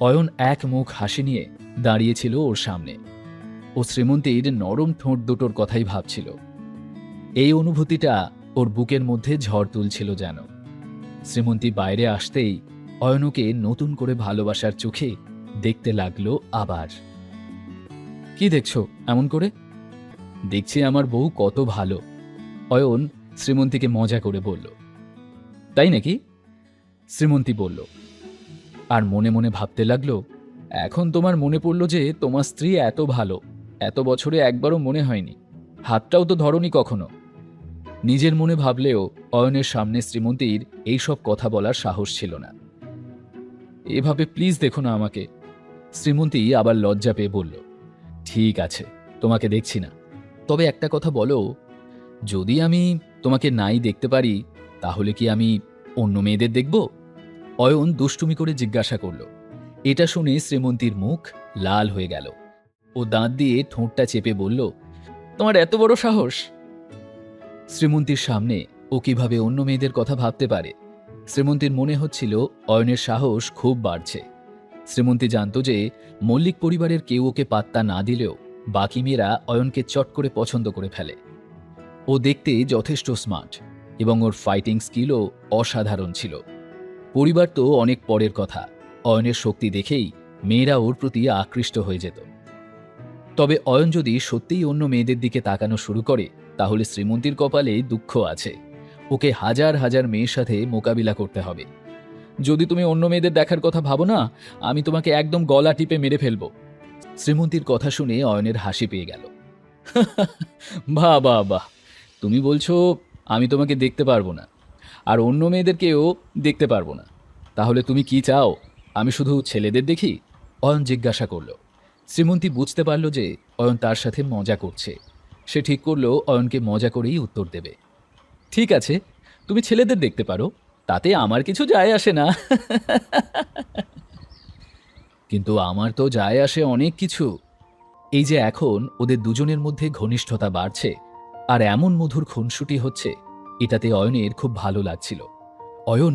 অয়ন এক মুখ হাসি নিয়ে দাঁড়িয়েছিল ওর সামনে। ও শ্রীমন্তীর নরম ঠোঁট দুটোর কথাই ভাবছিল। এই অনুভূতিটা ওর বুকের মধ্যে ঝড় তুলছিল যেন। শ্রীমন্তী বাইরে আসতেই অয়নকে নতুন করে ভালোবাসার চোখে দেখতে লাগলো আবার। কি দেখছো এমন করে? দেখছি আমার বউ কত ভালো, অয়ন শ্রীমন্তীকে মজা করে বলল। তাই নাকি? শ্রীমন্তী বলল, আর মনে মনে ভাবতে লাগলো, এখন তোমার মনে পড়ল যে তোমার স্ত্রী এত ভালো, এত বছরে একবারও মনে হয়নি, হাতটাও তো ধরনি কখনো। নিজের মনে ভাবলেও অয়নের সামনে শ্রীমন্তীর এইসব কথা বলার সাহস ছিল না। এভাবে প্লিজ দেখো না আমাকে। শ্রীমন্তী আবার লজ্জা পেয়ে বলল, ঠিক আছে, তোমাকে দেখছি না, তবে একটা কথা বলো, যদি আমি তোমাকে নাই দেখতে পারি তাহলে কি আমি অন্য মেয়েদের দেখব? অয়ন দুষ্টুমি করে জিজ্ঞাসা করল। এটা শুনে শ্রীমন্তীর মুখ লাল হয়ে গেল। ও দাঁত দিয়ে ঠোঁটটা চেপে বলল, তোমার এত বড় সাহস! শ্রীমন্তীর সামনে ও কিভাবে অন্য মেয়েদের কথা ভাবতে পারে? শ্রীমন্তীর মনে হচ্ছিল অয়নের সাহস খুব বাড়ছে। শ্রীমন্তী জানত যে মল্লিক পরিবারের কেউ ওকে পাত্তা না দিলেও বাকি মেয়েরা অয়নকে চট করে পছন্দ করে ফেলে। ও দেখতে যথেষ্ট স্মার্ট এবং ওর ফাইটিং স্কিলও অসাধারণ ছিল। পরিবার তো অনেক পরের কথা, অয়নের শক্তি দেখেই মেয়েরা ওর প্রতি আকৃষ্ট হয়ে যেত। তবে অয়ন যদি সত্যিই অন্য মেয়েদের দিকে তাকানো শুরু করে তাহলে শ্রীমন্তীর কপালে দুঃখ আছে। ওকে হাজার হাজার মেয়ের সাথে মোকাবিলা করতে হবে। যদি তুমি অন্য মেয়েদের দেখার কথা ভাবো না, আমি তোমাকে একদম গলা টিপে মেরে ফেলবো। শ্রীমন্তীর কথা শুনে অয়নের হাসি পেয়ে গেল। বাহ বাহ বাহ, তুমি বলছো আমি তোমাকে দেখতে পারবো না আর অন্য মেয়েদেরকেও দেখতে পারবো না, তাহলে তুমি কি চাও আমি শুধু ছেলেদের দেখি? অয়ন জিজ্ঞাসা করল। শ্রীমন্তী বুঝতে পারল যে অয়ন তার সাথে মজা করছে। সে ঠিক করল অয়নকে মজা করেই উত্তর দেবে। ঠিক আছে, তুমি ছেলেদের দেখতে পারো, তাতে আমার কিছু যায় আসে না। কিন্তু আমার তো যায় আসে অনেক কিছু। এই যে এখন ওদের দুজনের মধ্যে ঘনিষ্ঠতা বাড়ছে আর এমন মধুর খুনসুটি হচ্ছে, এটাতে অয়নের খুব ভালো লাগছিল। অয়ন,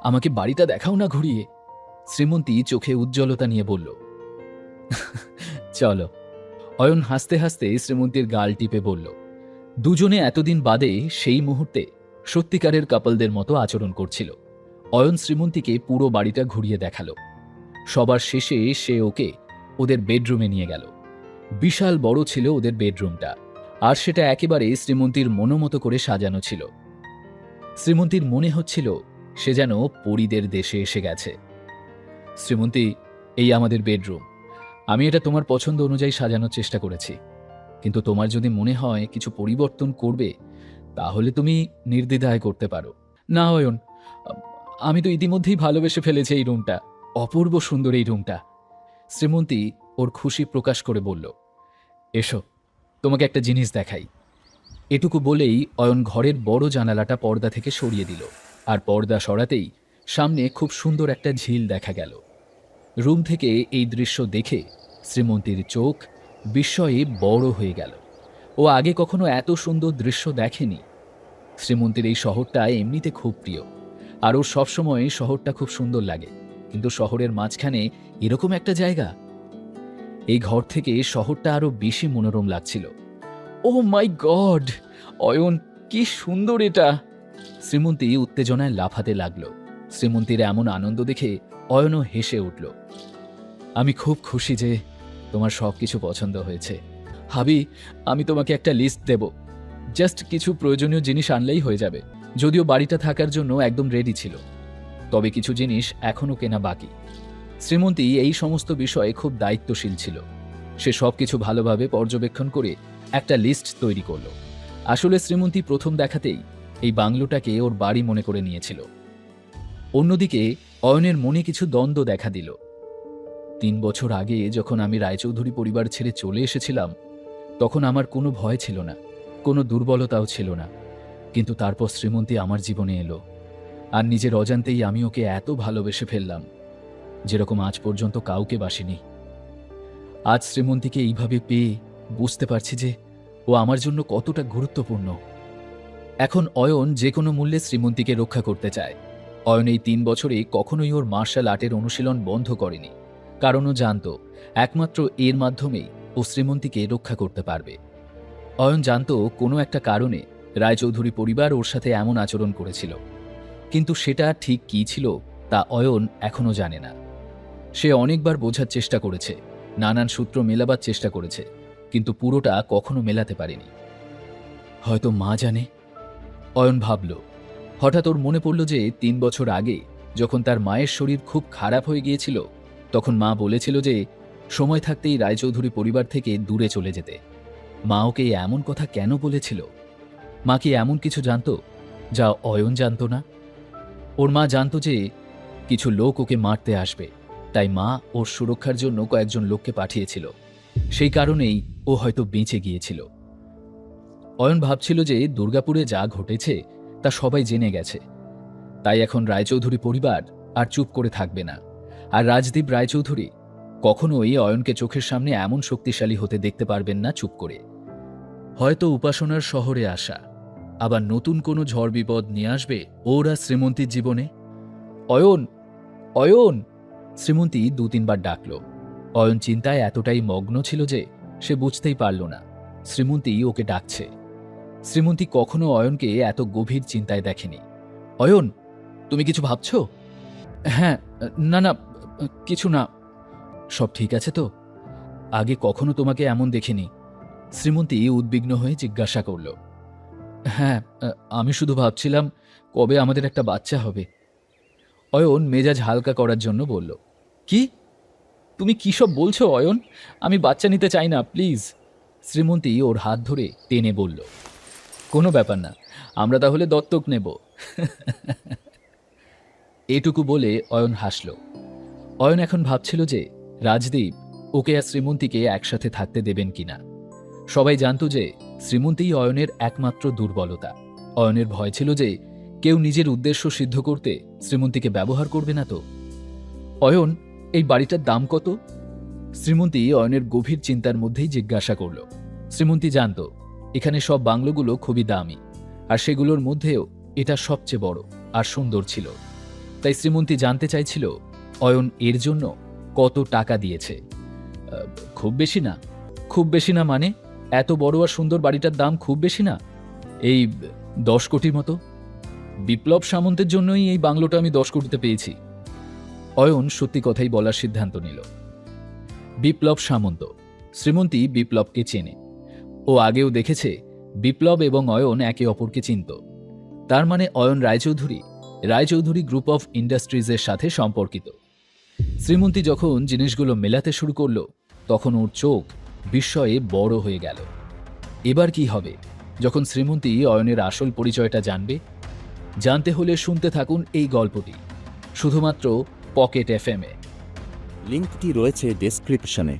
আমাকে বাড়িটা দেখাও না ঘুরিয়ে। শ্রীমন্তী চোখে উজ্জ্বলতা নিয়ে বলল। চলো। অয়ন হাসতে হাসতে শ্রীমন্তীর গাল টিপে বলল। দুজনে এতদিন বাদে সেই মুহূর্তে সত্যিকারের কাপলদের মতো আচরণ করছিল। অয়ন শ্রীমন্তীকে পুরো বাড়িটা ঘুরিয়ে দেখালো। সবার শেষে সে ওকে ওদের বেডরুমে নিয়ে গেল। বিশাল বড় ছিল ওদের বেডরুমটা, আর সেটা একেবারে শ্রীমন্তীর মনোমতো করে সাজানো ছিল। শ্রীমন্তীর মনে হচ্ছিল সে যেন পরীদের দেশে এসে গেছে। শ্রীমন্তী, এই আমাদের বেডরুম। আমি এটা তোমার পছন্দ অনুযায়ী সাজানোর চেষ্টা করেছি, কিন্তু তোমার যদি মনে হয় কিছু পরিবর্তন করবে তাহলে তুমি নির্দ্বিধায় করতে পারো। না অয়ন, আমি তো ইতিমধ্যেই ভালোবেসে ফেলেছি এই রুমটা। অপূর্ব সুন্দর এই রুমটা। শ্রীমন্তী ওর খুশি প্রকাশ করে বলল। এসো, তোমাকে একটা জিনিস দেখাই। এটুকু বলেই অয়ন ঘরের বড় জানালাটা পর্দা থেকে সরিয়ে দিল, আর পর্দা সরাতেই সামনে খুব সুন্দর একটা ঝিল দেখা গেল। রুম থেকে এই দৃশ্য দেখে শ্রীমন্তীর চোখ বিস্ময়ে বড় হয়ে গেল। ও আগে কখনো এত সুন্দর দৃশ্য দেখেনি। শ্রীমন্তীর এই শহরটা এমনিতে খুব প্রিয়, আর ওর সবসময় শহরটা খুব সুন্দর লাগে, কিন্তু শহরের মাঝখানে এরকম একটা জায়গা। এই ঘর থেকে শহরটা আরো বেশি মনোরম লাগছিল। ও মাই গড অয়ন, কি সুন্দর এটা! শ্রীমন্তী উত্তেজনায় লাফাতে লাগলো। শ্রীমন্তীর এমন আনন্দ দেখে অয়নও হেসে উঠল। আমি খুব খুশি যে তোমার সব কিছু পছন্দ হয়েছে। ভাবি, আমি তোমাকে একটা লিস্ট দেব, জাস্ট কিছু প্রয়োজনীয় জিনিস আনলেই হয়ে যাবে। যদিও বাড়িটা থাকার জন্য একদম রেডি ছিল, তবে কিছু জিনিস এখনও কেনা বাকি। শ্রীমন্তী এই সমস্ত বিষয়ে খুব দায়িত্বশীল ছিল। সে সবকিছু ভালোভাবে পর্যবেক্ষণ করে একটা লিস্ট তৈরি করল। আসলে শ্রীমন্তী প্রথম দেখাতেই এই বাংলোটাকে ওর বাড়ি মনে করে নিয়েছিল। অন্যদিকে অয়নের মনে কিছু দ্বন্দ্ব দেখা দিল। 3 বছর আগে যখন আমি রায়চৌধুরী পরিবার ছেড়ে চলে এসেছিলাম, তখন আমার কোনো ভয় ছিল না, কোনো দুর্বলতাও ছিল না। কিন্তু তারপর শ্রীমন্তী আমার জীবনে এলো, আর নিজের অজান্তেই আমি ওকে এত ভালোবেসে ফেললাম যেরকম আজ পর্যন্ত কাউকে বাসিনি। আজ শ্রীমন্তীকে এইভাবে পেয়ে বুঝতে পারছি যে ও আমার জন্য কতটা গুরুত্বপূর্ণ। এখন অয়ন যে কোনো মূল্যে শ্রীমন্তীকে রক্ষা করতে চায়। অয়ন এই 3 বছরে কখনোই ওর মার্শাল আর্টের অনুশীলন বন্ধ করেনি। কারণ ও জানত একমাত্র এর মাধ্যমেই ও শ্রীমন্তীকে রক্ষা করতে পারবে। অয়ন জানত কোনো একটা কারণে রায়চৌধুরী পরিবার ওর সাথে এমন আচরণ করেছিল, কিন্তু সেটা ঠিক কী ছিল তা অয়ন এখনও জানে না। সে অনেকবার বোঝার চেষ্টা করেছে, নানান সূত্র মেলাবার চেষ্টা করেছে, কিন্তু পুরোটা কখনো মেলাতে পারেনি। হয়তো মা জানে, অয়ন ভাবল। হঠাৎ ওর মনে পড়ল যে 3 বছর আগে যখন তার মায়ের শরীর খুব খারাপ হয়ে গিয়েছিল, তখন মা বলেছিল যে সময় থাকতেই রায়চৌধুরী পরিবার থেকে দূরে চলে যেতে। মা ওকে এমন কথা কেন বলেছিল? মা কি এমন কিছু জানত যা অয়ন জানত না? ওর মা জানত যে কিছু লোক ওকে মারতে আসবে, তাই মা ওর সুরক্ষার জন্য কয়েকজন লোককে পাঠিয়েছিল। সেই কারণেই ও হয়তো বেঁচে গিয়েছিল। অয়ন ভাবছিল যে দুর্গাপুরে যা ঘটেছে তা সবাই জেনে গেছে, তাই এখন রায়চৌধুরী পরিবার আর চুপ করে থাকবে না। আর রাজদীপ রায়চৌধুরী কখনোই অয়নকে চোখের সামনে এমন শক্তিশালী হতে দেখতে পারবেন না চুপ করে। হয়তো উপাসনার শহরে আসা আবার নতুন কোনো ঝড় বিপদ নিয়ে আসবে ওর আর শ্রীমন্তীর জীবনে। অয়ন, অয়ন! শ্রীমন্তী 2-3 বার ডাকল। অয়ন চিন্তায় এতটাই মগ্ন ছিল যে সে বুঝতেই পারল না শ্রীমন্তী ওকে ডাকছে। শ্রীমন্তী কখনো অয়নকে এত গভীর চিন্তায় দেখেনি। অয়ন, তুমি কিছু ভাবছ? হ্যাঁ, না না, কিছু না। সব ঠিক আছে তো? আগে কখনো তোমাকে এমন দেখিনি। শ্রীমন্তী উদ্বিগ্ন হয়ে জিজ্ঞাসা করল। হ্যাঁ, আমি শুধু ভাবছিলাম কবে আমাদের একটা বাচ্চা হবে। অয়ন মেজাজ হালকা করার জন্য বলল, কি? তুমি কী সব বলছো অয়ন? আমি বাচ্চা নিতে চাই না, প্লিজ। শ্রীমন্তী ওর হাত ধরে টেনে বলল, কোনো ব্যাপার না, আমরা তাহলে দত্তক নেব। এটুকু বলে অয়ন হাসল। অয়ন এখন ভাবছিল যে রাজদীপ ওকে আর শ্রীমন্তীকে একসাথে থাকতে দেবেন কিনা। সবাই জানত যে শ্রীমন্তীই অয়নের একমাত্র দুর্বলতা। অয়নের ভয় ছিল যে কেউ নিজের উদ্দেশ্য সিদ্ধ করতে শ্রীমন্তীকে ব্যবহার করবে না তো। অয়ন, এই বাড়িটার দাম কত? শ্রীমন্তী অয়নের গভীর চিন্তার মধ্যেই জিজ্ঞাসা করল। শ্রীমন্তী জানত এখানে সব বাংলোগুলো খুবই দামি, আর সেগুলোর মধ্যেও এটা সবচেয়ে বড় আর সুন্দর ছিল। তাই শ্রীমন্তী জানতে চাইছিল অয়ন এর জন্য কত টাকা দিয়েছে। খুব বেশি না। খুব বেশি না মানে? এত বড় আর সুন্দর বাড়িটার দাম খুব বেশি না? এই 10 কোটির মতো। বিপ্লব সামন্তের জন্যই এই বাংলোটা আমি 10 কোটিতে পেয়েছি। অয়ন সত্যি কথাই বলার সিদ্ধান্ত নিল। বিপ্লব সামন্ত। শ্রীমন্তী বিপ্লবকে চেনে। ও আগেও দেখেছে বিপ্লব এবং অয়ন একে অপরকে চিনত। তার মানে অয়ন রায়চৌধুরী গ্রুপ অফ ইন্ডাস্ট্রিজের সাথে সম্পর্কিত। শ্রীমন্তী যখন জিনিসগুলো মেলাতে শুরু করল, তখন ওর চোখ বিস্ময়ে বড় হয়ে গেল। এবার কি হবে যখন শ্রীমন্তী অয়নের আসল পরিচয়টা জানবে? জানতে হলে শুনতে থাকুন এই গল্পটি শুধুমাত্র পকেট FM-এ। লিঙ্কটি রয়েছে ডেসক্রিপশনে।